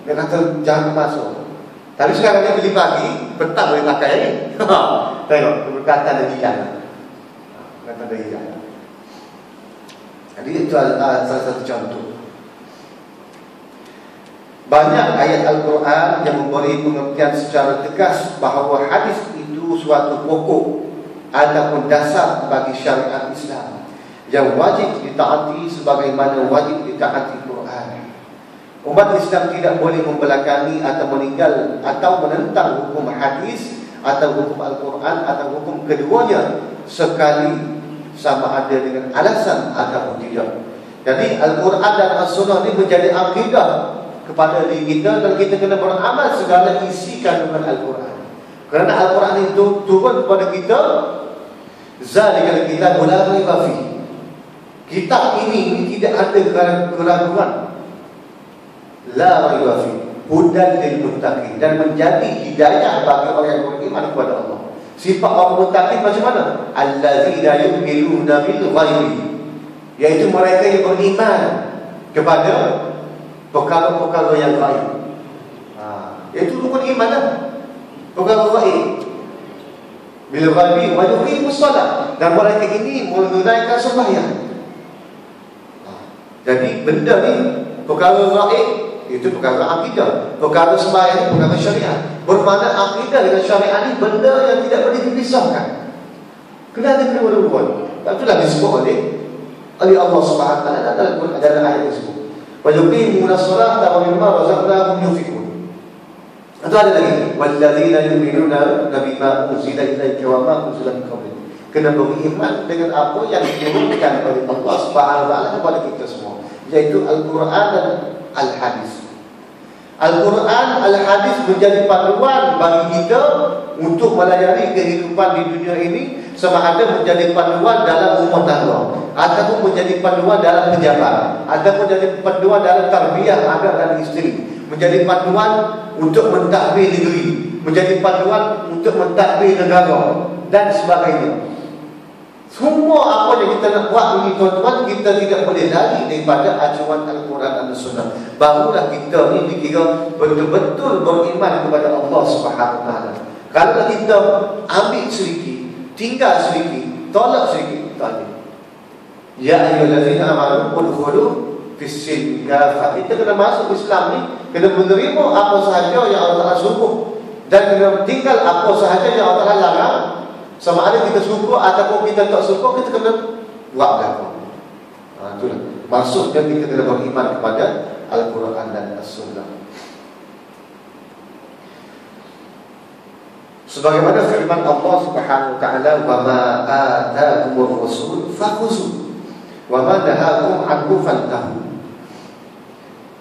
Dia kata jangan masuk. Tapi sekarang dia beli pagi, petang boleh pakai ni. Tengok keberkatan dan hilang. Keberkatan dan hilang. Jadi itu salah satu contoh. Banyak ayat Al-Quran yang memberi pengertian secara tegas bahawa hadis itu suatu pokok ataupun dasar bagi syariat Islam yang wajib ditaati sebagaimana wajib ditaati Quran. Umat Islam tidak boleh membelakangi atau meninggal atau menentang hukum hadis atau hukum Al-Quran atau hukum keduanya sekali sama ada dengan alasan ataupun tidak. Jadi Al-Quran dan As-Sunnah ini menjadi akidah kepada diri kita, dan kita kena beramal segala isi kandungan Al-Quran. Kerana Al-Quran itu turun kepada kita, zalikal kitab la raiba fihi. Kitab ini tidak ada keraguan. La raiba fihi, hudan lil muttaqin, dan menjadi hidayah bagi orang yang beriman kepada Allah. Sifat orang muttaqin macam mana? Allazina yu'minuna bil ghaibi, iaitu mereka yang beriman kepada perkara-perkara yang gaib. Itu rukun iman lah. Perkara gaib. Bil ghaibi wa yuqimus salat, dan mereka ini menunaikan sembahyang. Jadi benda ni, perkara gaib itu perkara akidah, perkara sembahyang perkara syariat. Bermakna akidah dengan syariat ni benda yang tidak boleh dipisahkan. Kena ada kedua-dua. Itulah disebut oleh Allah Subhanahu wa taala dalam ayat tersebut. Wa yuqimuna as-salata wa mimma razaqnahum yunfiqun. Itu ada lagi, walladzina yu'minuna bima unzila ilaika wa ma unzila min qablik. Kena beriman dengan apa yang diturunkan oleh Allah Subhanahu wa taala kepada kita semua, iaitu Al-Quran dan Al-Hadis. Al-Quran, Al-Hadis menjadi panduan bagi kita untuk melayani kehidupan di dunia ini, sama ada menjadi panduan dalam rumah tangga, ataupun menjadi panduan dalam pejabat, ataupun menjadi panduan dalam tarbiyah anak dan isteri, menjadi panduan untuk mentadbir negeri, menjadi panduan untuk mentadbir negara dan sebagainya. Semua apa yang kita nak buat ini tuan-tuan, kita tidak boleh lari daripada acuan Al-Quran dan Sunnah. Barulah kita ni dikira betul-betul beriman kepada Allah Subhanahu wa taala. Kalau kita ambil sedikit, tinggal sedikit, tolak sedikit, tak ada. Ya ayyuhallazina amanu udkhulu fis-silmi kafah. Kita kena masuk Islam ni, kena menerima apa sahaja yang Allah Taala suruh, dan kena tinggal apa sahaja yang Allah Taala larang. Sama ada kita suka ataupun kita tak suka, kita kena buat belakang. Itulah maksudnya kita kena beriman kepada Al-Quran dan As-Sunnah. Sebagaimana firman Allah Subhanahu wa taala, "Wa ma ataakumur rasul fakhuzuh wa ma nahakum anhu fantahu."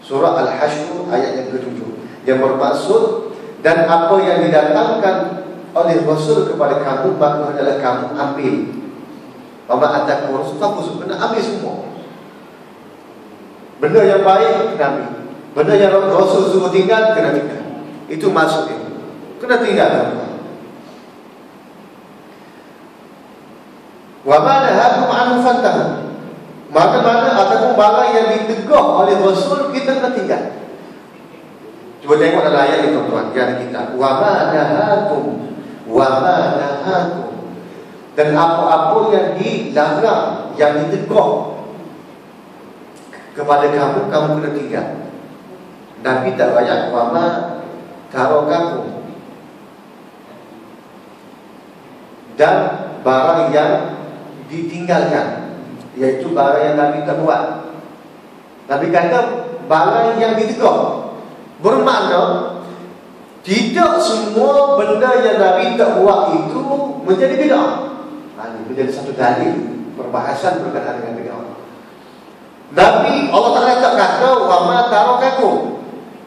Surah Al-Hasyr ayat yang ke-7, yang bermaksud, dan apa yang didatangkan oleh Rasul kepada kamu, maka adalah kamu ambil. Wa ma ataakumur rasul fakhuzuh, kena ambil semua. Benda yang baik kena ambil, benda yang Rasul suruh tinggal kena tinggal. Itu maksudnya, kena tinggal. Wa ma nahakum anhu fantahu, maka mana ataupun barang yang ditegur oleh Rasul kita kena tinggal. Cuba tengok dalam ayat ini tuan-tuan, kita wa ma nahakum, dan apa-apa yang dilarang, yang ditegur kepada kamu, kamu kena tinggal. Nabi tak banyak wa ma tarakakum, dan barang yang ditinggalkan, iaitu barang yang Nabi tak buat. Nabi kata barang yang ditegur, bermakna tidak semua benda yang Nabi tak buat itu menjadi bid'ah. Ini menjadi satu dalil perbahasan berkaitan dengan bid'ah. Nabi, Allah Ta'ala tak kata wa ma tarakakum,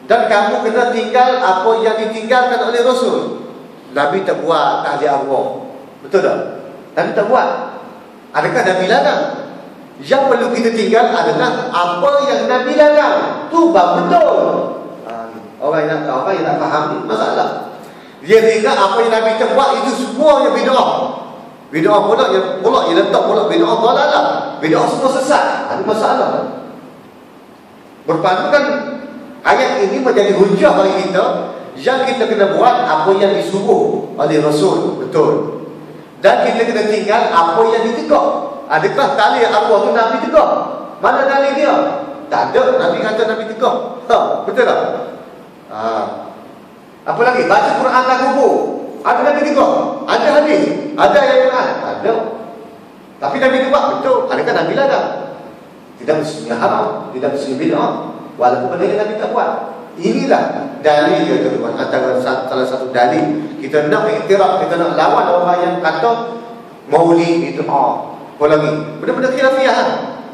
dan kamu kena tinggal apa yang ditinggalkan oleh Rasul. Nabi tak buat ahli Allah, betul tak? Nabi tak buat. Adakah Nabi larang? Yang perlu kita tinggal adalah apa yang Nabi larang. Tu baru betul. Orang yang tak faham ni masalah. Dia ingat apa yang Nabi kita buat itu semua yang bid'ah. Bid'ah pula yang letak pula bid'ah dalalah. Bid'ah semua sesat. Ada masalah. Berpandukan ayat ini menjadi hujah bagi kita yang kita kena buat apa yang disuruh oleh Rasul, betul. Dan kita kena tinggal apa yang ditegak. Adakah tali arwah tu Nabi tegak? Mana dalil dia? Tak ada. Nabi kata Nabi tegak. Betul tak? Apa lagi? Baca Quran tak kubur. Ada Nabi tegak? Ada hadis? Ada ayat-ayat? Ada. Tapi Nabi tegak, betul. Adakah Nabi larang? Tidak mestinya haram, tidak mestinya bid'ah. Walaupun benda yang Nabi tak buat. Inilah dalil dia tuan-tuan. Antara salah satu dalil kita nak iktiraf, kita nak lawan orang yang kata maulid itu apa lagi? Benda-benda khilafiyah kan?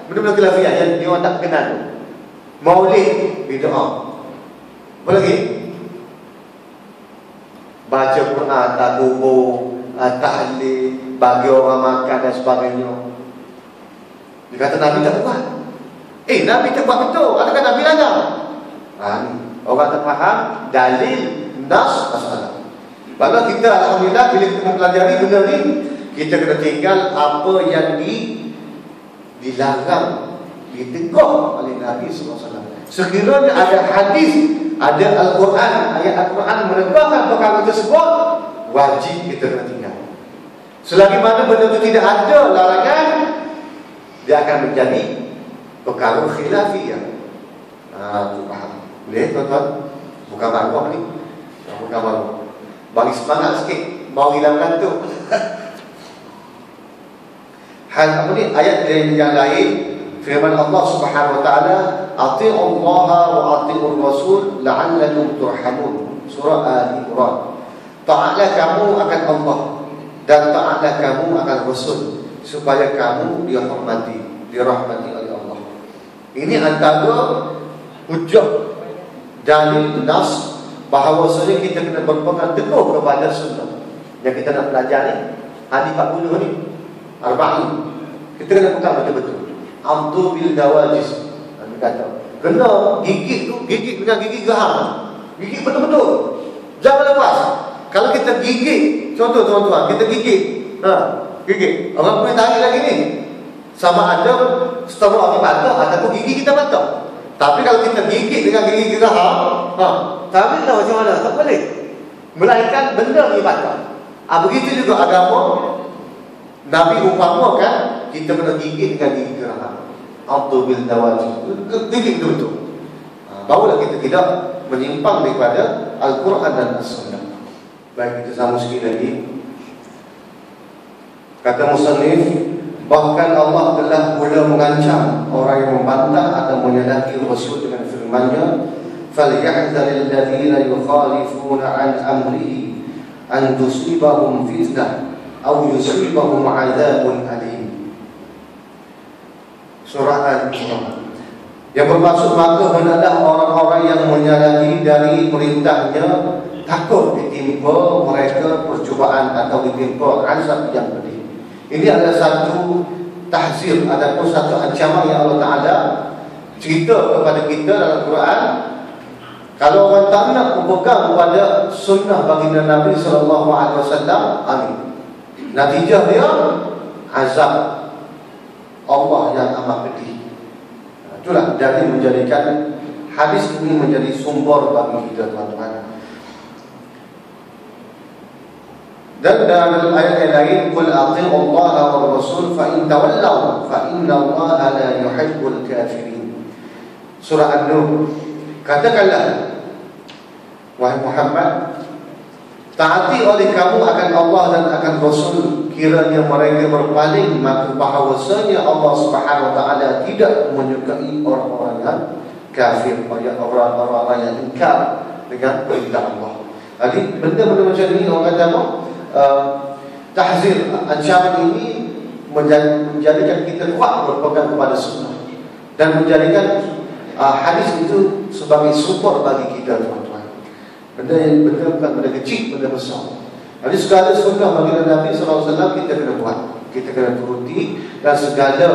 Benda-benda khilafiyah yang dia orang tak kenal. Maulid bid'ah. Apa lagi? Baca Quran tak kubur, tahlil, bagi orang makan dan sebagainya. Dia kata Nabi tak buat. Nabi tak buat betul. Adakah Nabi larang? Orang tak faham dalil nas masalah. Maka kita alhamdulillah bila kita mempelajari benda ni, kita kena tinggal apa yang dilarang, ditegak oleh Nabi SAW. Sekiranya ada hadis, ada Al-Quran, ayat Al-Quran menegakkan perkara tersebut, wajib kita kena tinggal. Selagi mana benda itu tidak ada larangan, dia akan menjadi perkara khilafiyah. Faham? Boleh tuan-tuan? Bukan maruah ni. Bukan maruah. Bagi semangat sikit, mau hilangkan tu. Hal apa ni? Ayat yang lain, firman Allah Subhanahu wa taala, "Atii'u Allah wa atii'ur Rasul la'allakum turhamun." Surah Al-Imran. Taatlah kamu akan Allah dan taatlah kamu akan Rasul supaya kamu dirahmati oleh Allah. Ini antara hujah dalil nas bahawasanya kita kena berpegang teguh kepada sunnah. Yang kita nak belajar ni hadis 40 ni, 40. Kita kena pegang betul-betul. Amdu bil dawajis. Nabi kata, kena gigit tu, gigit dengan gigi gaham. Gigit betul-betul. Jangan lepas. Kalau kita gigit, contoh tuan-tuan, kita gigit. Gigit. Orang boleh tarik lagi ni. Sama ada setengah orang patah ataupun gigi kita patah. Tapi kalau kita gigit dengan gigi gaham, tapi tahu macam mana? Tak boleh. Melainkan benda ni patah. Begitu juga agama. Nabi umpamakan kita kena gigit dengan gigi gaham. Abdu bil dawajih. Gigit betul-betul. Barulah kita tidak menyimpang daripada Al-Quran dan As-Sunnah. Baik, kita sambung sikit lagi. Kata musannif, bahkan Allah telah pula mengancam orang yang membantah atau menyalahi Rasul dengan firman-Nya, "Falyahzaril ladzina yukhalifuna an amrihi an tusibahum fitnah aw yusibahum 'adzabun alim." Surah Al-Imran. Yang bermaksud maka hendaklah orang-orang yang menyalahi dari perintahnya takut ditimpa mereka percubaan atau ditimpa azab yang pedih. Ini adalah satu tahzir, ataupun satu ancaman yang Allah Ta'ala cerita kepada kita dalam Quran. Kalau orang tak nak berpegang kepada sunnah baginda Nabi SAW, natijah dia azab Allah yang amat pedih. Itulah jadi menjadikan hadis ini menjadi sumber bagi kita tuan-tuan. Dan dalam ayat yang lain, "Qul atii'u Allah wa Rasul fa in tawallaw fa inna Allah la yuhibbul kafirin." Surah An-Nur. Katakanlah, wahai Muhammad, taati oleh kamu akan Allah dan akan Rasul. Kiranya mereka berpaling, maka bahawasanya Allah Subhanahu wa taala tidak menyukai orang-orang yang kafir, orang-orang yang ingkar dengan perintah Allah. Jadi benda-benda macam ni orang kata apa? Tahzir, ancaman ini menjadikan kita kuat berpegang kepada sunnah dan menjadikan hadis itu sebagai sumber bagi kita tuan-tuan. Benda bukan benda kecil, benda besar. Jadi segala sunnah bagi Nabi SAW kita kena buat, kita kena turuti, dan segala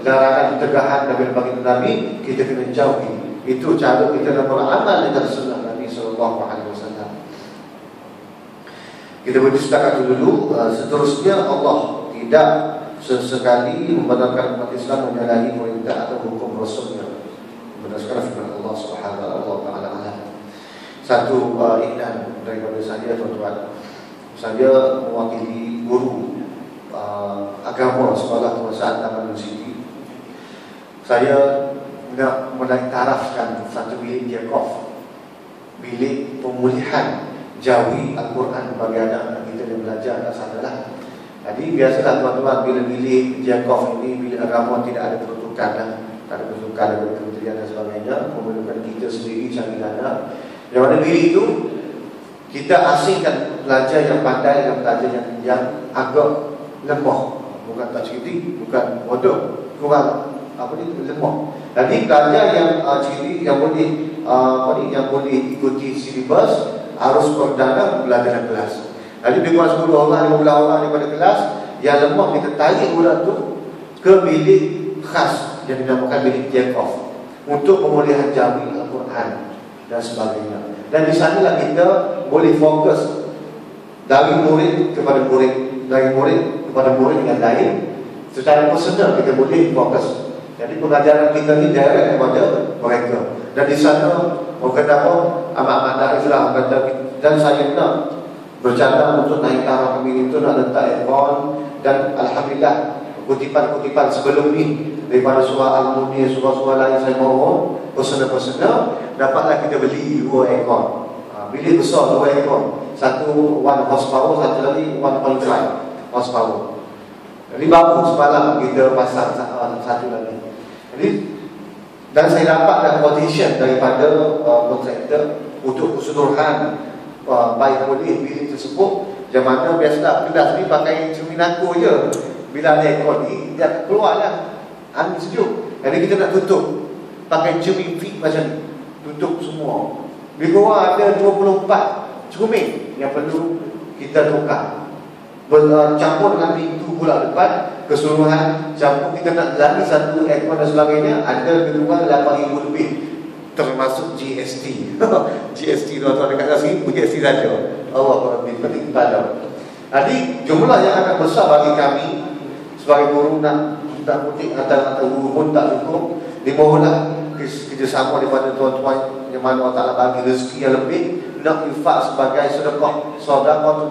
larangan tegahan Nabi bagi Nabi kita kena jauhi. Itu cara kita nak beramal dengan sunnah Nabi SAW. Kita berdistakat dulu. Seterusnya Allah tidak sesekali membenarkan umat Islam menyalahi perintah atau hukum Rasulnya berdasarkan firman Allah Subhanahu wa taala. Satu iklan daripada saya, tuan-tuan. Saya mewakili guru agama sekolah kebangsaan Taman City. Saya nak mentarafkan satu bilik Yakov, bilik pemulihan jawi Al-Quran bagi anak kita yang belajar kat sana lah. Jadi biasalah tuan-tuan, bila bilik Yakov ini, bilik agama tidak ada peruntukan lah, tak ada peruntukan dari kementerian dan sebagainya, memerlukan kita sendiri cari dana. Yang mana bilik itu kita asingkan pelajar yang pandai dan pelajar yang agak lemah, bukan tak cerdik, bukan bodoh, kurang lemah. Jadi pelajar yang cerdik, yang boleh yang boleh ikuti silibus harus perdana belajar dalam kelas. Jadi lebih kurang 10 orang, 15 orang daripada kelas, yang lemah kita tarik budak tu ke bilik khas yang dinamakan bilik Yakov untuk pemulihan jawi Al-Quran dan sebagainya. Dan di sanalah kita boleh fokus dari murid kepada murid, dari murid kepada murid yang lain. Secara personal kita boleh fokus. Jadi pengajaran kita ni direct kepada mereka. Dan di sana orang kata apa, amat-amat dariflah kata, dan saya nak bercadang untuk naik ke arah kami itu, nak letak aircon. Dan Alhamdulillah kutipan-kutipan sebelum ni daripada surah Al-Munir, surah-surah lain, saya mohon personal dapatlah kita beli 2 aircon. Bilik besar 2 aircon, satu 1 horsepower, satu lagi 1.5 horsepower. Jadi baru semalam kita pasang satu lagi. Jadi, dan saya dapatkan quotation daripada kontraktor untuk keseluruhan baik boleh bilik tersebut. Yang mana biasalah kelas ni pakai cermin aku je. Bila ada aircon ni, dia keluar lah angin sejuk. Jadi kita nak tutup pakai cermin fit macam ni, tutup semua. Di bawah ada 24 cermin yang perlu kita tukar, bercampur dengan pintu pula depan. Keseluruhan campur kita nak lagi satu aircon dan sebagainya, ada kedua 8,000 lebih termasuk GST. GST tuan-tuan dekat sini, GST saja. Allah lebih penting pada. Jadi jumlah yang akan besar bagi kami sebagai guru nak putih atau guru pun tak cukup. Dimohonlah kerjasama daripada tuan-tuan yang mana Allah Ta'ala bagi rezeki yang lebih, nak infak sebagai sedekah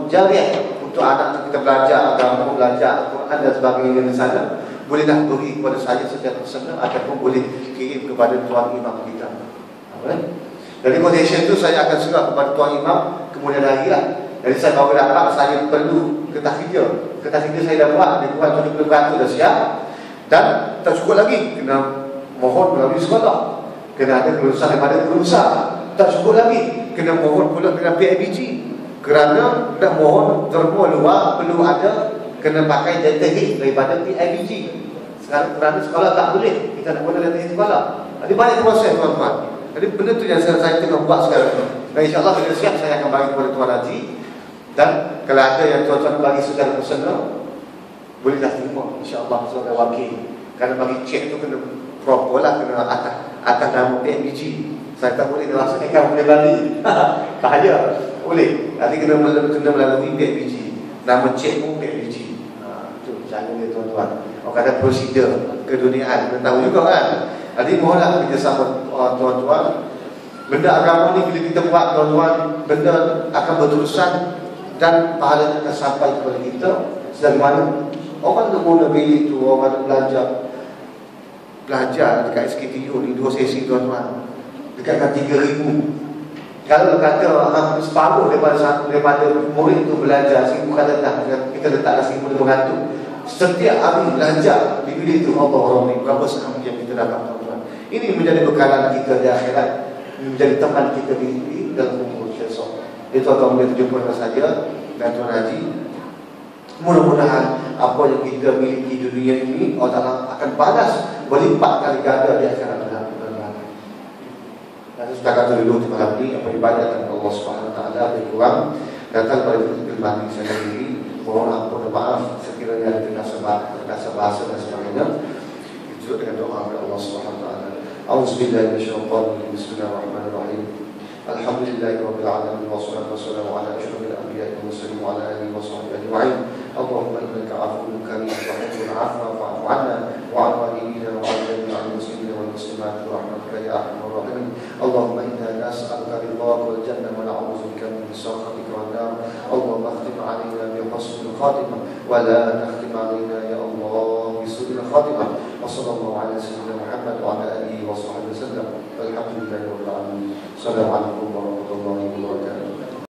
jariah untuk anak kita belajar agama, belajar Al-Quran dan sebagainya di sana. Bolehlah beri kepada saya secara personal ataupun boleh kirim kepada tuan imam kita. Dari quotation itu saya akan serah kepada tuan imam kemudian hari lah. Jadi saya baru dapat, saya perlu kertas kerja saya dah buat, dia buat 70% dah siap. Dan tak cukup lagi, kena mohon melalui sekolah, kena ada kelulusan daripada guru besar. Tak cukup lagi, kena mohon pula dengan PIBG. Kerana nak mohon terma luar, perlu ada kena pakai data hit daripada PIBG. Sekarang kerana sekolah tak boleh, kita nak guna data hit sekolah. Jadi banyak proses tuan-tuan. Jadi benda tu yang saya tengah buat sekarang. Dan insyaAllah bila siap saya akan bagi kepada Tuan Haji. Dan kalau ada yang tuan-tuan bagi secara personal, bolehlah terima insyaAllah sebagai wakil. Kerana bagi cek tu kena proper lah, kena atas nama PIBG. Saya tak boleh rasa boleh balik. Bahaya. Boleh. Nanti kena melalui PIBG. Nama cek pun PIBG. Itu cara dia tuan-tuan. Orang kata prosedur keduniaan, kita tahu juga kan. Jadi mohonlah kerjasama tuan-tuan. Benda agama ni bila kita buat tuan-tuan, benda akan berterusan dan pahala akan sampai kepada kita. Sebagaimana orang tu guna bilik tu, orang belajar dekat SKTU ni 2 sesi tuan-tuan, dekatkan 3,000. Kalau kata separuh daripada murid tu belajar 1,000 kata dah, kita letaklah 1,500. Setiap hari belajar di bilik tu, Allah Rahmi, berapa sekarang yang kita dapat tuan-tuan. Ini menjadi bekalan kita di akhirat, menjadi teman kita di dalam umur esok. Itu tuan-tuan boleh tunjukkan saja dan Tuan Haji. Mudah-mudahan apa yang kita miliki di dunia ini Allah Ta'ala akan balas berlipat kali ganda di akhirat. Dan setakat dulu malam ini apa ibadat Allah Subhanahu Wa Taala lebih kurang datang pada ilmu saya sendiri. Mohon ampun dan maaf sekiranya ada terkasa bahasa dan sebagainya. Itu dengan doa kepada Allah Subhanahu Wa Taala. Auzubillahi minasyaitonir rajim. Bismillahirrahmanirrahim. Alhamdulillahirabbil alamin wassalatu wassalamu ala asyrofil anbiya'i wal mursalin wa ala alihi washabbihi ajma'in. Allahumma innaka 'afuwwun karim tuhibbul 'afwa fa'fu 'anna wa 'an walidina wa 'an jami'il muslimina wal muslimat bi rahmatika ya arhamar rahimin. Allahumma inna nas'aluka ridhaka wal jannah wa na'udzu bika min sakhatika wan nar. Allahumma khtim 'alaina bi husnil khatimah wa la takhtim 'alaina ya Allah bi su'il khatimah. Wa sallallahu ala sayyidina Muhammad wa ala alihi wa sahbihi wasallam. Walhamdulillahirabbil alamin. Assalamualaikum warahmatullahi wabarakatuh.